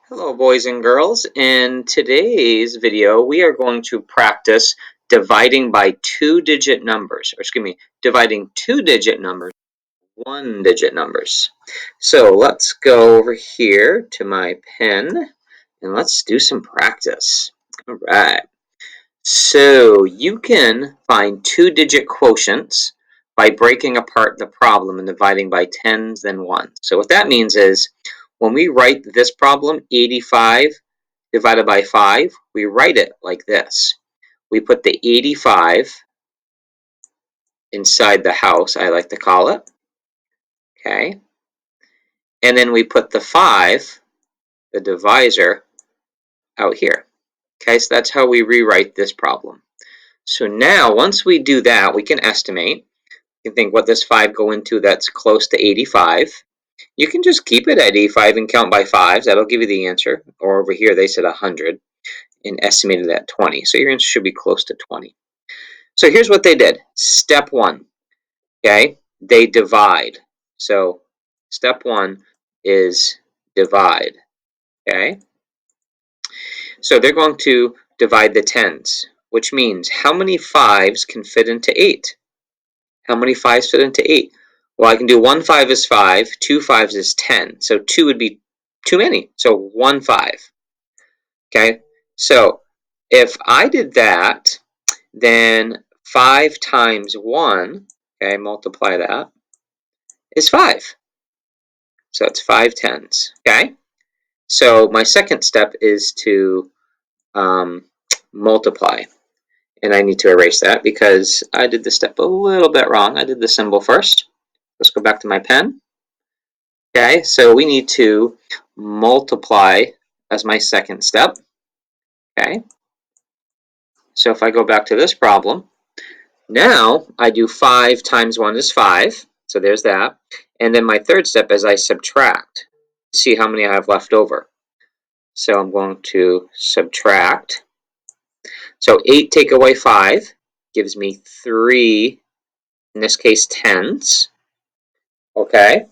Hello, boys and girls. In today's video, we are going to practice dividing by two-digit numbers, or excuse me, dividing two-digit numbers, one-digit numbers. So let's go over here to my pen and let's do some practice. All right. So you can find two-digit quotients by breaking apart the problem and dividing by tens and ones. So what that means is when we write this problem, 85 divided by 5, we write it like this. We put the 85 inside the house, I like to call it. Okay. And then we put the 5, the divisor, out here. Okay, so that's how we rewrite this problem. So now, once we do that, we can estimate. You can think what does 5 go into that's close to 85. You can just keep it at 85 and count by 5s. That'll give you the answer. Or over here, they said 100 and estimated at 20. So your answer should be close to 20. So here's what they did. Step 1, okay? They divide. So step 1 is divide, okay? So they're going to divide the tens, which means how many 5s can fit into 8? How many 5s fit into 8? Well, I can do 1 5 is 5, 2 5s is 10. So 2 would be too many. So 1 5. Okay? So if I did that, then 5 times 1, okay, multiply that, is 5. So it's 5 tens. Okay? So my second step is to multiply. And I need to erase that because I did the step a little bit wrong. I did the symbol first. Let's go back to my pen. Okay, so we need to multiply as my second step. Okay, so if I go back to this problem, now I do 5 times 1 is 5. So there's that. And then my third step is I subtract. See how many I have left over. So I'm going to subtract. So 8 take away 5 gives me 3, in this case, tens. Okay.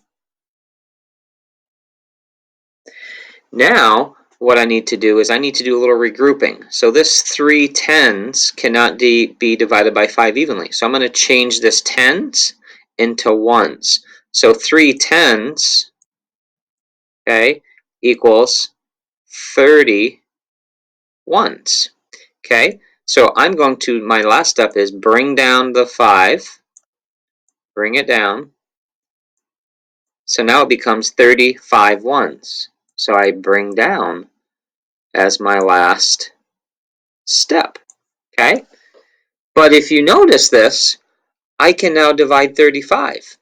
Now, what I need to do is I need to do a little regrouping. So this 3 tens cannot be divided by 5 evenly. So I'm going to change this tens into ones. So 3 tens, okay, equals 30 ones. Okay, so I'm going to, my last step is bring down the 5, bring it down. So now it becomes 35 ones. So I bring down as my last step. Okay? But if you notice this, I can now divide 35.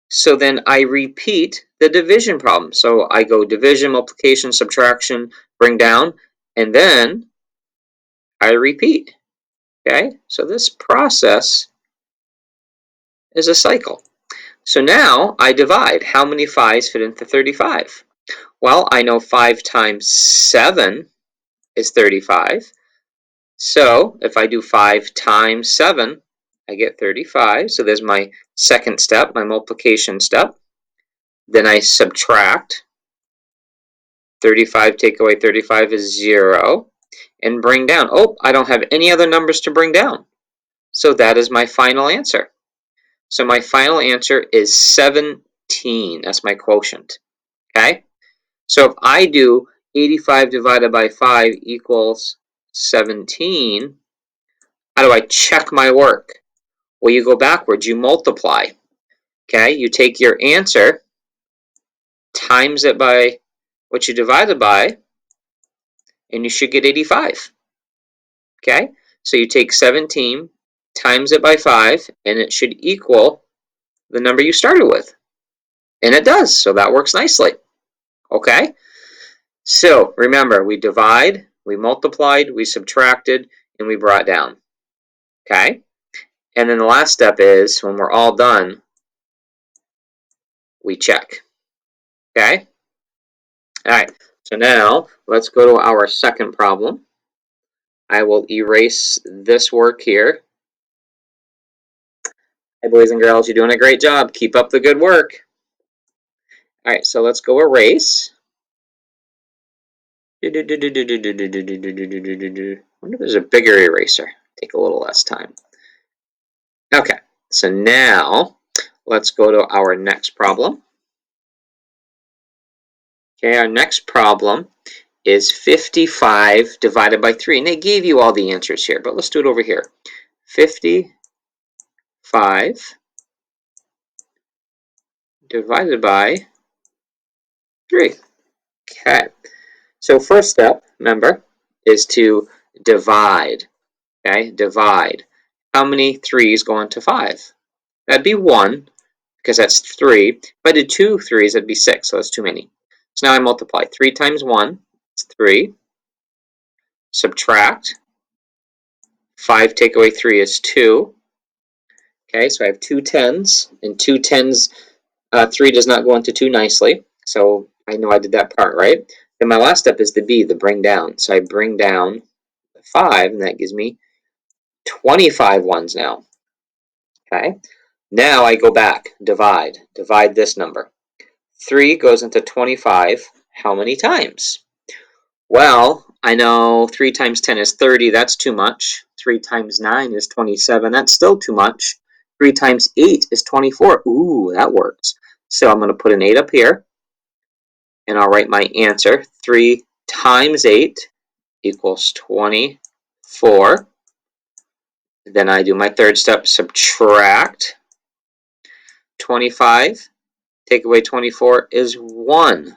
So then I repeat the division problem. So I go division, multiplication, subtraction, bring down, and then I repeat. Okay? So this process is a cycle. So now I divide. How many 5s fit into 35? Well, I know 5 times 7 is 35. So if I do 5 times 7, I get 35. So there's my second step, my multiplication step. Then I subtract. 35 take away 35 is 0. And bring down. Oh, I don't have any other numbers to bring down. So that is my final answer. So my final answer is 17. That's my quotient. Okay? So if I do 85 divided by 5 equals 17, how do I check my work? Well, you go backwards. You multiply. Okay? You take your answer, times it by what you divided by, and you should get 85. Okay? So you take 17, times it by 5, and it should equal the number you started with. And it does. So that works nicely. Okay? So remember, we divide, we multiplied, we subtracted, and we brought down. Okay? And then the last step is, when we're all done, we check. Okay? All right. So now, let's go to our second problem. I will erase this work here. Hey, boys and girls, you're doing a great job. Keep up the good work. All right, so let's go erase. I wonder if there's a bigger eraser. Take a little less time. Okay, so now let's go to our next problem. Okay, our next problem is 55 divided by 3. And they gave you all the answers here, but let's do it over here. 55 divided by 3. Okay, so first step, remember, is to divide. Okay, divide. How many 3's go into 5? That'd be 1, because that's 3. If I did 2 3's, that'd be 6, so that's too many. So now I multiply. 3 times 1 is 3. Subtract. 5 take away 3 is 2. Okay, so I have 2 10s, and 2 10s, 3 does not go into 2 nicely, so I know I did that part right. Then my last step is the B, the bring down. So I bring down 5, and that gives me 25 ones now. Okay, now I go back, divide this number. 3 goes into 25 how many times? Well, I know 3 times 10 is 30, that's too much. 3 times 9 is 27, that's still too much. 3 times 8 is 24, ooh, that works. So I'm going to put an 8 up here, and I'll write my answer. 3 times 8 equals 24. Then I do my third step, subtract. 25, take away 24 is 1.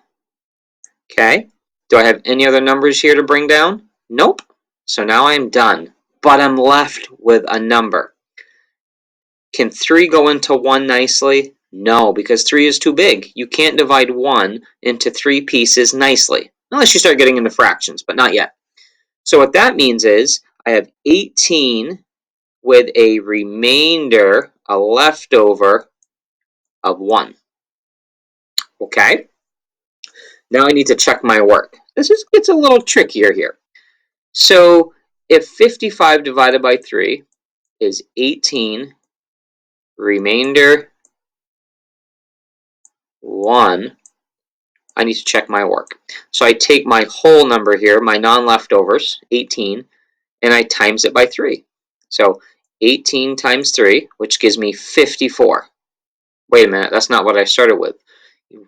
Okay, do I have any other numbers here to bring down? Nope. So now I'm done, but I'm left with a number. Can 3 go into 1 nicely? No, because 3 is too big. You can't divide 1 into 3 pieces nicely, unless you start getting into fractions, but not yet. So what that means is I have 18 with a remainder, a leftover of 1. Okay? Now I need to check my work. This gets a little trickier here. So if 55 divided by 3 is 18, remainder 1, I need to check my work. So I take my whole number here, my non-leftovers, 18, and I times it by 3. So 18 times 3, which gives me 54. Wait a minute, that's not what I started with.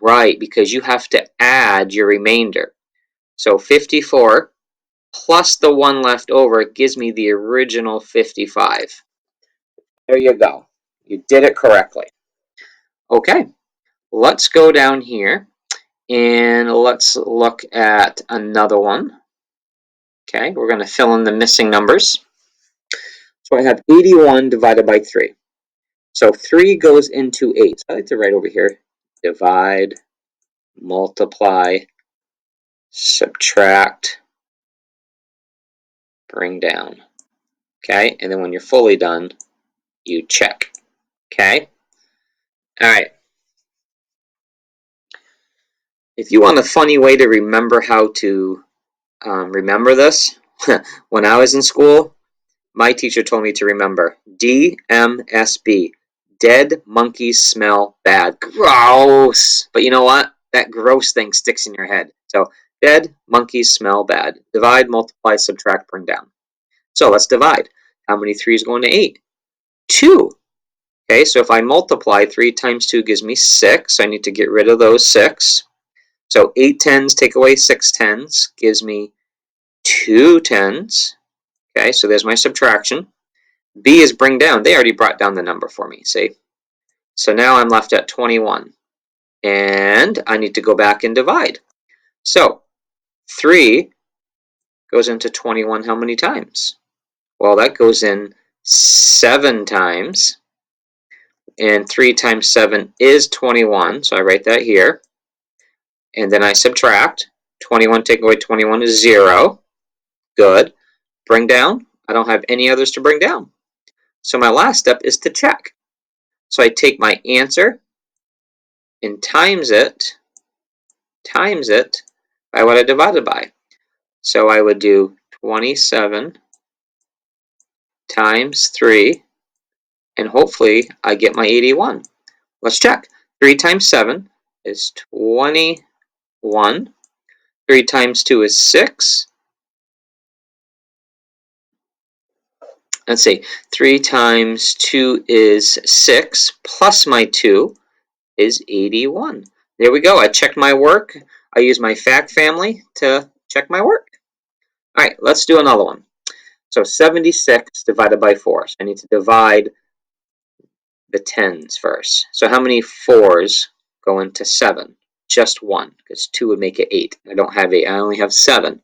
Right, because you have to add your remainder. So 54 plus the 1 left over gives me the original 55. There you go. You did it correctly. Okay, let's go down here and let's look at another one. Okay, we're going to fill in the missing numbers. So I have 81 divided by 3. So 3 goes into 8. So I like to write over here, divide, multiply, subtract, bring down. Okay, and then when you're fully done, you check. Okay, all right. If you want a funny way to remember how to remember this, when I was in school, my teacher told me to remember DMSB. Dead monkeys smell bad. Gross! But you know what? That gross thing sticks in your head. So, dead monkeys smell bad. Divide, multiply, subtract, bring down. So, let's divide. How many 3's going to 8? 2. Okay, so if I multiply, 3 times 2 gives me 6. I need to get rid of those 6. So 8 10s take away 6 10s gives me 2 10s. Okay, so there's my subtraction. B is bring down. They already brought down the number for me, see? So now I'm left at 21. And I need to go back and divide. So 3 goes into 21 how many times? Well, that goes in 7 times. And 3 times 7 is 21, so I write that here. And then I subtract. 21 take away 21 is 0. Good. Bring down. I don't have any others to bring down. So my last step is to check. So I take my answer and times it by what I divided by. So I would do 27 times 3, and hopefully I get my 81. Let's check. 3 times 7 is 21. 3 times 2 is 6. Let's see, 3 times 2 is 6, plus my 2 is 81. There we go. I checked my work. I use my fact family to check my work. All right, let's do another one. So 76 divided by 4. So I need to divide the tens first. So how many 4s go into 7? Just 1, because 2 would make it 8. I don't have 8. I only have 7.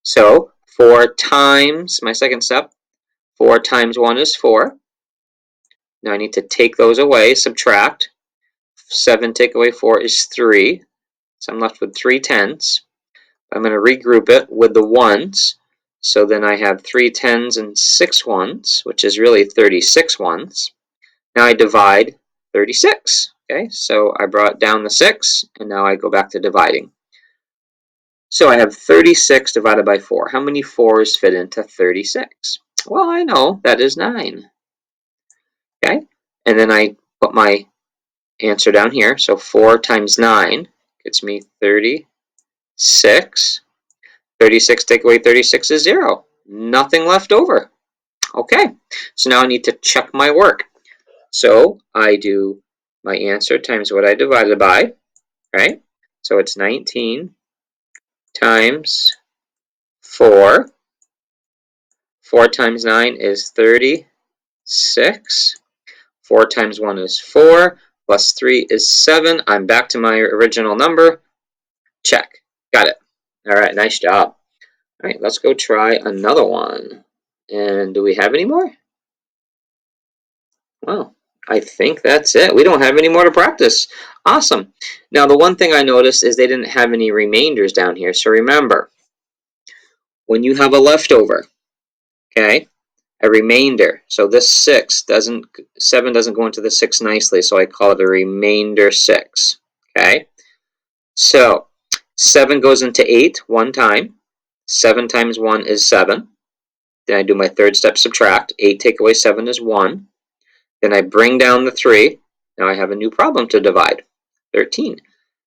So 4 times, my second step, 4 times 1 is 4. Now I need to take those away, subtract. 7 take away 4 is 3. So I'm left with 3 tens. I'm going to regroup it with the ones. So then I have 3 tens and 6 ones, which is really 36 ones. Now I divide 36. Okay, so I brought down the 6, and now I go back to dividing. So I have 36 divided by 4. How many 4s fit into 36? Well, I know that is 9. Okay, and then I put my answer down here. So 4 times 9 gets me 36. 36 take away 36 is 0. Nothing left over. Okay, so now I need to check my work. So I do my answer times what I divided by, right? So it's 19 times 4. 4 times 9 is 36. 4 times 1 is 4, plus 3 is 7. I'm back to my original number. Check. Got it. All right, nice job. All right, let's go try another one. And do we have any more? Well, I think that's it. We don't have any more to practice. Awesome. Now, the one thing I noticed is they didn't have any remainders down here. So remember, when you have a leftover, okay, a remainder. So this 7 doesn't go into the 6 nicely, so I call it a remainder 6. Okay, so 7 goes into 8 one time. 7 times 1 is 7. Then I do my third step, subtract. 8 take away 7 is 1. Then I bring down the 3. Now I have a new problem to divide. 13.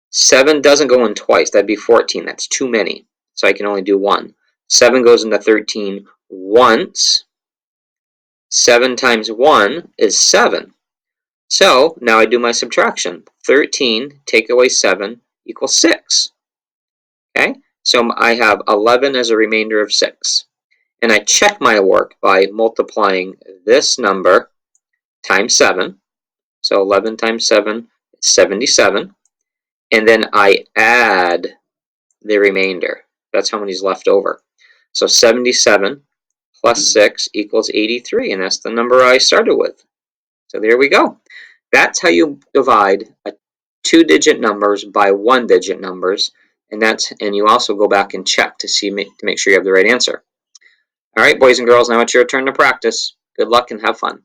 7 doesn't go in twice. That'd be 14. That's too many. So I can only do 1. 7 goes into 13 once. 7 times 1 is 7. So now I do my subtraction. 13 take away 7 equals 6. Okay? So I have 11 as a remainder of 6. And I check my work by multiplying this number times 7. So 11 times 7 is 77. And then I add the remainder. That's how many's left over. So 77 plus 6 equals 83, and that's the number I started with. So there we go. That's how you divide a 2-digit numbers by 1-digit numbers, and you also go back and check to make sure you have the right answer. All right, boys and girls, now it's your turn to practice. Good luck and have fun.